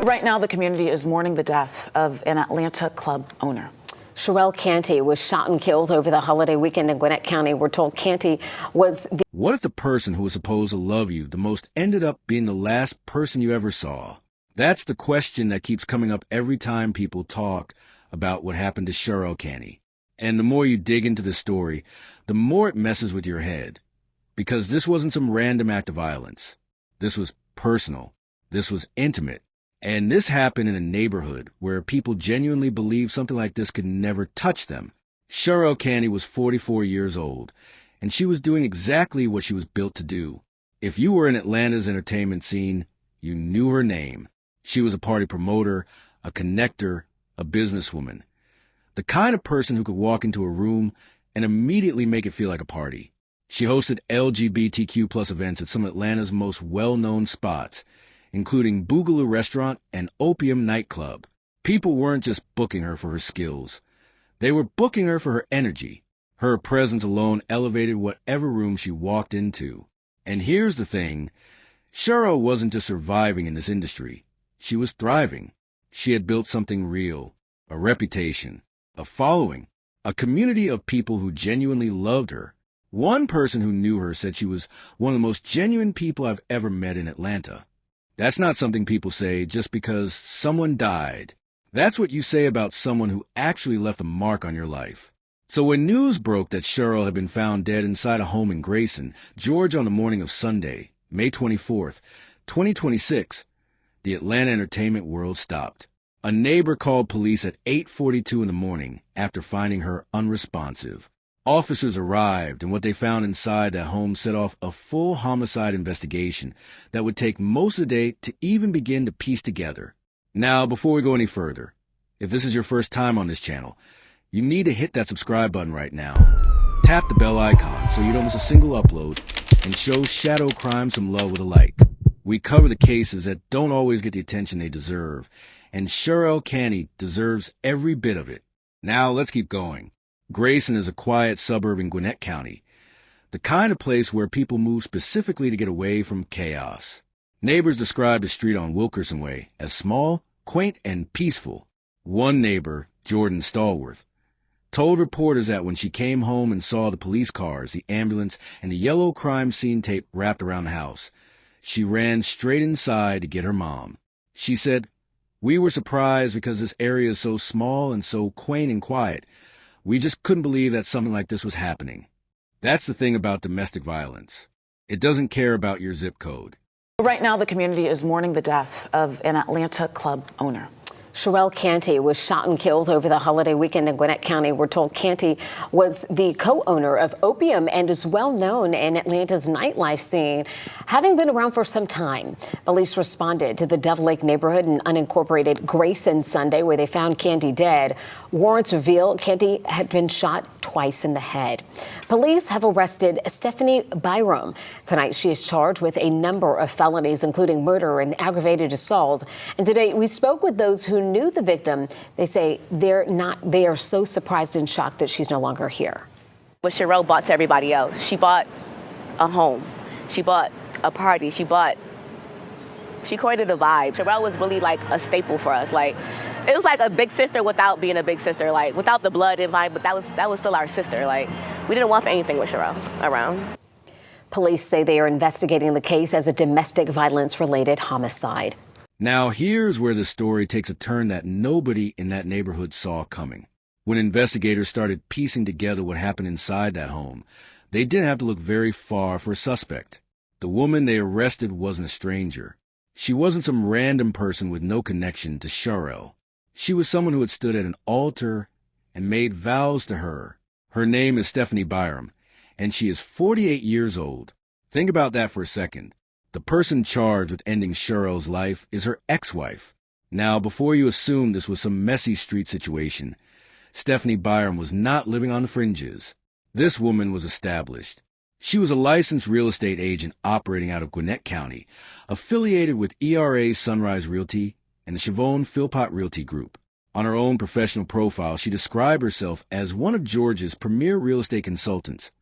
Right now, the community is mourning the death of an Atlanta club owner. Sharell Canty was shot and killed over the holiday weekend in Gwinnett County. We're told Canty was the... What if the person who was supposed to love you the most ended up being the last person you ever saw? That's the question that keeps coming up every time people talk about what happened to Sharell Canty. And the more you dig into the story, the more it messes with your head. Because this wasn't some random act of violence. This was personal. This was intimate. And this happened in a neighborhood where people genuinely believed something like this could never touch them. Sharell Canty was 44 years old, and she was doing exactly what she was built to do. If you were in Atlanta's entertainment scene, you knew her name. She was a party promoter, a connector, a businesswoman. The kind of person who could walk into a room and immediately make it feel like a party. She hosted LGBTQ plus events at some of Atlanta's most well-known spots, including Boogaloo Restaurant and Opium Nightclub. People weren't just booking her for her skills. They were booking her for her energy. Her presence alone elevated whatever room she walked into. And here's the thing, Sharell wasn't just surviving in this industry. She was thriving. She had built something real, a reputation, a following, a community of people who genuinely loved her. One person who knew her said she was one of the most genuine people I've ever met in Atlanta. That's not something people say just because someone died. That's what you say about someone who actually left a mark on your life. So when news broke that Sharell had been found dead inside a home in Grayson, Georgia on the morning of Sunday, May 24th, 2026, the Atlanta entertainment world stopped. A neighbor called police at 8:42 in the morning after finding her unresponsive. Officers arrived, and what they found inside that home set off a full homicide investigation that would take most of the day to even begin to piece together. Now, before we go any further, if this is your first time on this channel, you need to hit that subscribe button right now. Tap the bell icon so you don't miss a single upload, and show Shadow Crime some love with a like. We cover the cases that don't always get the attention they deserve, and Sharell Canty deserves every bit of it. Now, let's keep going. Grayson is a quiet suburb in Gwinnett County, the kind of place where people move specifically to get away from chaos. Neighbors describe the street on Wilkerson Way as small, quaint, and peaceful. One neighbor, Jordan Stallworth, told reporters that when she came home and saw the police cars, the ambulance, and the yellow crime scene tape wrapped around the house, she ran straight inside to get her mom. She said, "We were surprised because this area is so small and so quaint and quiet. We just couldn't believe that something like this was happening." That's the thing about domestic violence. It doesn't care about your zip code. Right now, the community is mourning the death of an Atlanta club owner. Sharell Canty was shot and killed over the holiday weekend in Gwinnett County. We're told Canty was the co-owner of Opium and is well known in Atlanta's nightlife scene, having been around for some time. Police responded to the Devil Lake neighborhood in unincorporated Grayson Sunday, where they found Canty dead. Warrants reveal Canty had been shot twice in the head. Police have arrested Stephany Byrom. Tonight, she is charged with a number of felonies, including murder and aggravated assault. And today, we spoke with those who knew the victim. They say they are so surprised and shocked that she's no longer here. What Sharell bought to everybody else. She bought a home. She bought a party. She created a vibe. Sharell was really like a staple for us. Like, it was like a big sister without being a big sister, like without the blood and vibe, but that was still our sister. Like, we didn't want for anything with Sharell around. Police say they are investigating the case as a domestic violence-related homicide. Now, here's where the story takes a turn that nobody in that neighborhood saw coming. When investigators started piecing together what happened inside that home, they didn't have to look very far for a suspect. The woman they arrested wasn't a stranger. She wasn't some random person with no connection to Sharell. She was someone who had stood at an altar and made vows to her. Her name is Stephany Byrom, and she is 48 years old. Think about that for a second. The person charged with ending Sharell's life is her ex-wife. Now, before you assume this was some messy street situation, Stephany Byrom was not living on the fringes. This woman was established. She was a licensed real estate agent operating out of Gwinnett County, affiliated with ERA Sunrise Realty and the Chavon Philpott Realty Group. On her own professional profile, she described herself as one of Georgia's premier real estate consultants,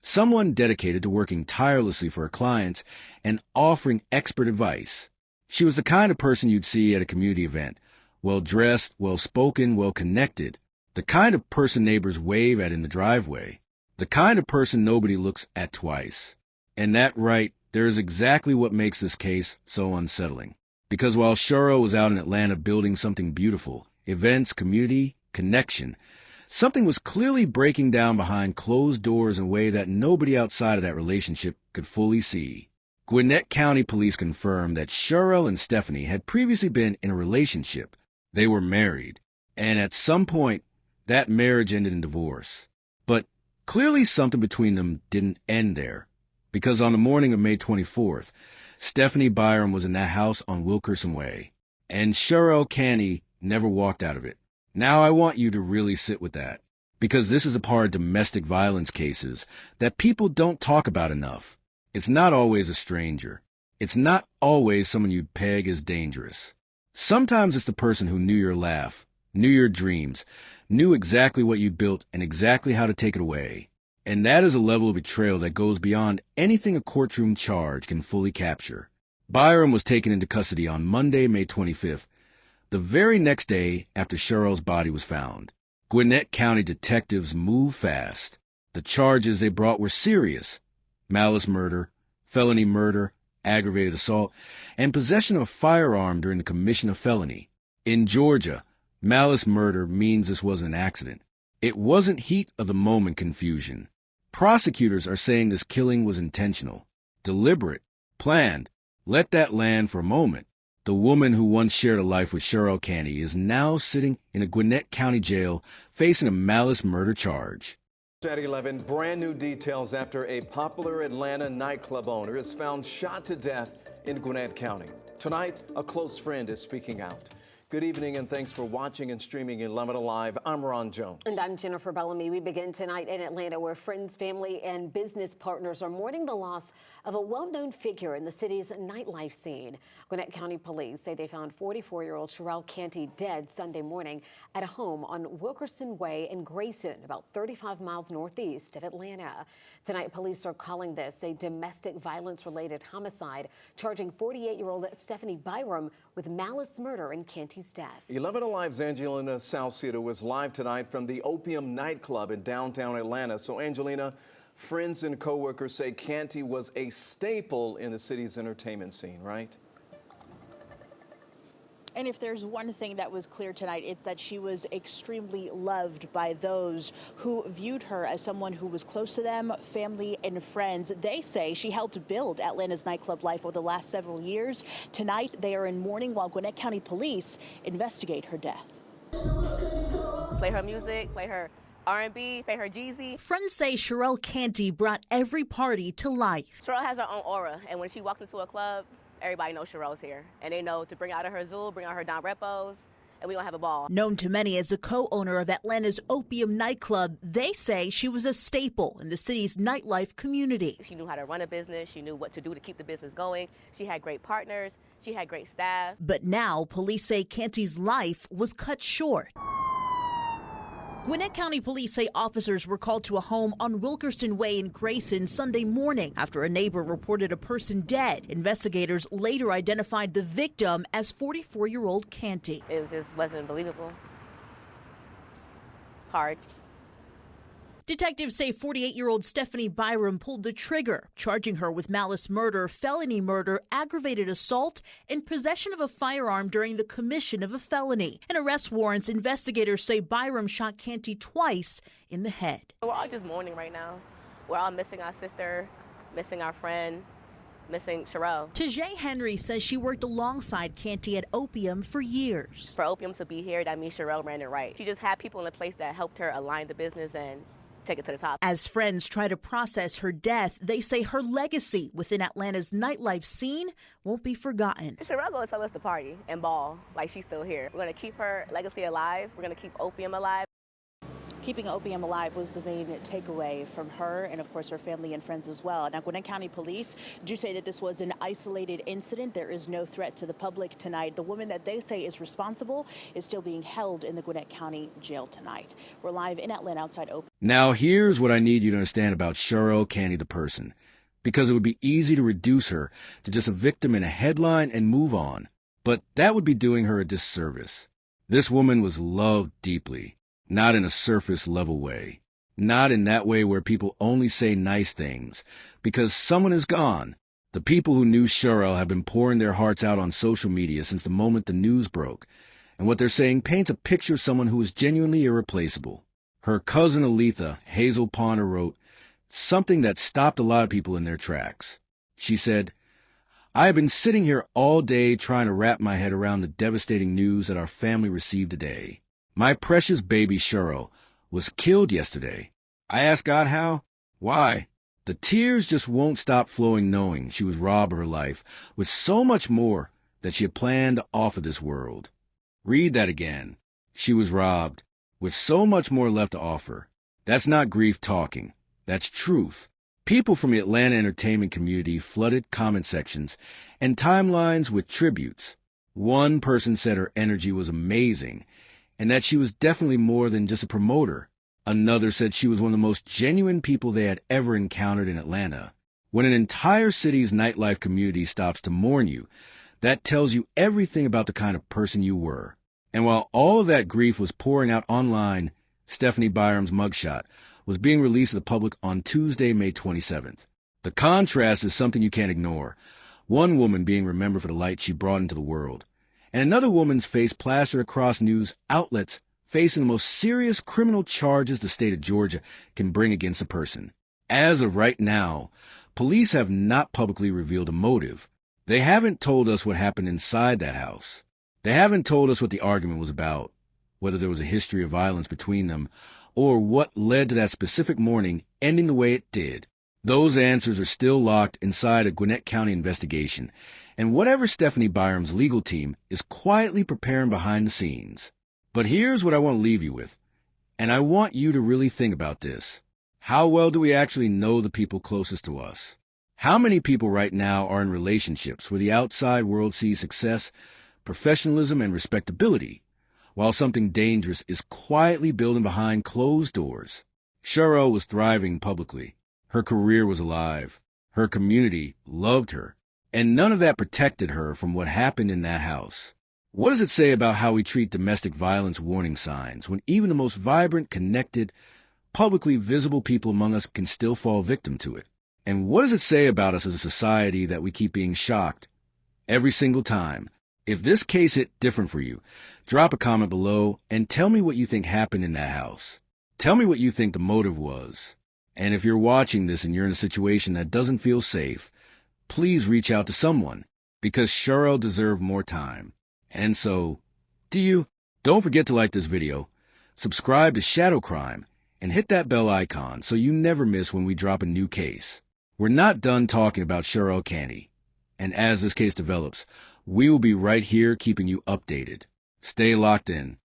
someone dedicated to working tirelessly for her clients and offering expert advice. She was the kind of person you'd see at a community event. Well-dressed, well-spoken, well-connected. The kind of person neighbors wave at in the driveway. The kind of person nobody looks at twice. And that right there is exactly what makes this case so unsettling. Because while Sharell was out in Atlanta building something beautiful, events, community, connection, something was clearly breaking down behind closed doors in a way that nobody outside of that relationship could fully see. Gwinnett County police confirmed that Sharell and Stephany had previously been in a relationship. They were married, and at some point, that marriage ended in divorce. But clearly something between them didn't end there, because on the morning of May 24th, Stephany Byrom was in that house on Wilkerson Way, and Sharell Canty never walked out of it. Now I want you to really sit with that, because this is a part of domestic violence cases that people don't talk about enough. It's not always a stranger. It's not always someone you'd peg as dangerous. Sometimes it's the person who knew your laugh, knew your dreams, knew exactly what you built and exactly how to take it away. And that is a level of betrayal that goes beyond anything a courtroom charge can fully capture. Byrom was taken into custody on Monday, May 25th, the very next day after Sharell's body was found. Gwinnett County detectives moved fast. The charges they brought were serious: malice murder, felony murder, aggravated assault, and possession of a firearm during the commission of felony. In Georgia, malice murder means this wasn't an accident. It wasn't heat-of-the-moment confusion. Prosecutors are saying this killing was intentional, deliberate, planned. Let that land for a moment. The woman who once shared a life with Sharell Canty is now sitting in a Gwinnett County jail facing a malice murder charge. At 11, brand new details after a popular Atlanta nightclub owner is found shot to death in Gwinnett County. Tonight, a close friend is speaking out. Good evening, and thanks for watching and streaming 11 Alive. I'm Ron Jones. And I'm Jennifer Bellamy. We begin tonight in Atlanta, where friends, family, and business partners are mourning the loss of a well-known figure in the city's nightlife scene. Gwinnett County police say they found 44-year-old Sharell Canty dead Sunday morning at a home on Wilkerson Way in Grayson, about 35 miles northeast of Atlanta. Tonight, police are calling this a domestic violence-related homicide, charging 48-year-old Stephany Byrom with malice murder in Canty's death. 11 Alive's Angelina Salcedo was live tonight from the Opium nightclub in downtown Atlanta. So, Angelina, friends and coworkers say Canty was a staple in the city's entertainment scene, right? And if there's one thing that was clear tonight, it's that she was extremely loved by those who viewed her as someone who was close to them, family and friends. They say she helped build Atlanta's nightclub life over the last several years. Tonight, they are in mourning while Gwinnett County police investigate her death. Play her music, play her R&B, play her Jeezy. Friends say Sharell Canty brought every party to life. Sharell has her own aura, and when she walks into a club, everybody knows Sharell's here. And they know to bring out her Zool, bring out her Don Repos, and we're going to have a ball. Known to many as the co-owner of Atlanta's Opium nightclub, they say she was a staple in the city's nightlife community. She knew how to run a business. She knew what to do to keep the business going. She had great partners. She had great staff. But now police say Canty's life was cut short. Gwinnett County police say officers were called to a home on Wilkerson Way in Grayson Sunday morning after a neighbor reported a person dead. Investigators later identified the victim as 44-year-old Canty. It just wasn't believable. Hard. Detectives say 48-year-old Stephany Byrom pulled the trigger, charging her with malice murder, felony murder, aggravated assault, and possession of a firearm during the commission of a felony. In arrest warrants, investigators say Byrom shot Canty twice in the head. We're all just mourning right now. We're all missing our sister, missing our friend, missing Sharell. Tajay Henry says she worked alongside Canty at Opium for years. For Opium to be here, that means Sharell ran it right. She just had people in the place that helped her align the business and take it to the top. As friends try to process her death, they say her legacy within Atlanta's nightlife scene won't be forgotten. Sharell going to tell us to party and ball like she's still here. We're going to keep her legacy alive. We're going to keep Opium alive. Keeping Opium alive was the main takeaway from her and, of course, her family and friends as well. Now, Gwinnett County police do say that this was an isolated incident. There is no threat to the public tonight. The woman that they say is responsible is still being held in the Gwinnett County jail tonight. We're live in Atlanta outside Opium. Now, here's what I need you to understand about Sharell Canty, the person. because it would be easy to reduce her to just a victim in a headline and move on. But that would be doing her a disservice. This woman was loved deeply, not in a surface-level way, not in that way where people only say nice things because someone is gone. The people who knew Sharell have been pouring their hearts out on social media since the moment the news broke, and what they're saying paints a picture of someone who is genuinely irreplaceable. Her cousin Aletha, Hazel Ponder, wrote something that stopped a lot of people in their tracks. She said, "I have been sitting here all day trying to wrap my head around the devastating news that our family received today. My precious baby Sharell was killed yesterday. I asked God how? Why? The tears just won't stop flowing knowing she was robbed of her life with so much more that she had planned to offer this world." Read that again. She was robbed with so much more left to offer. That's not grief talking. That's truth. People from the Atlanta entertainment community flooded comment sections and timelines with tributes. One person said her energy was amazing and that she was definitely more than just a promoter. Another said she was one of the most genuine people they had ever encountered in Atlanta. When an entire city's nightlife community stops to mourn you, that tells you everything about the kind of person you were. And while all of that grief was pouring out online, Stephany Byrom's mugshot was being released to the public on Tuesday, May 27th. The contrast is something you can't ignore. One woman being remembered for the light she brought into the world, and another woman's face plastered across news outlets facing the most serious criminal charges the state of Georgia can bring against a person. As of right now, police have not publicly revealed a motive. They haven't told us what happened inside that house. They haven't told us what the argument was about, whether there was a history of violence between them, or what led to that specific morning ending the way it did. Those answers are still locked inside a Gwinnett County investigation, and whatever Stephany Byrom's legal team is quietly preparing behind the scenes. But here's what I want to leave you with, and I want you to really think about this. How well do we actually know the people closest to us? How many people right now are in relationships where the outside world sees success, professionalism, and respectability, while something dangerous is quietly building behind closed doors? Sharell was thriving publicly. Her career was alive. Her community loved her. And none of that protected her from what happened in that house. What does it say about how we treat domestic violence warning signs when even the most vibrant, connected, publicly visible people among us can still fall victim to it? And what does it say about us as a society that we keep being shocked every single time? If this case hit different for you, drop a comment below and tell me what you think happened in that house. Tell me what you think the motive was. And if you're watching this and you're in a situation that doesn't feel safe, please reach out to someone, because Sharell deserved more time. And so, do you? Don't forget to like this video, subscribe to Shadow Crime, and hit that bell icon so you never miss when we drop a new case. We're not done talking about Sharell Canty, and as this case develops, we will be right here keeping you updated. Stay locked in.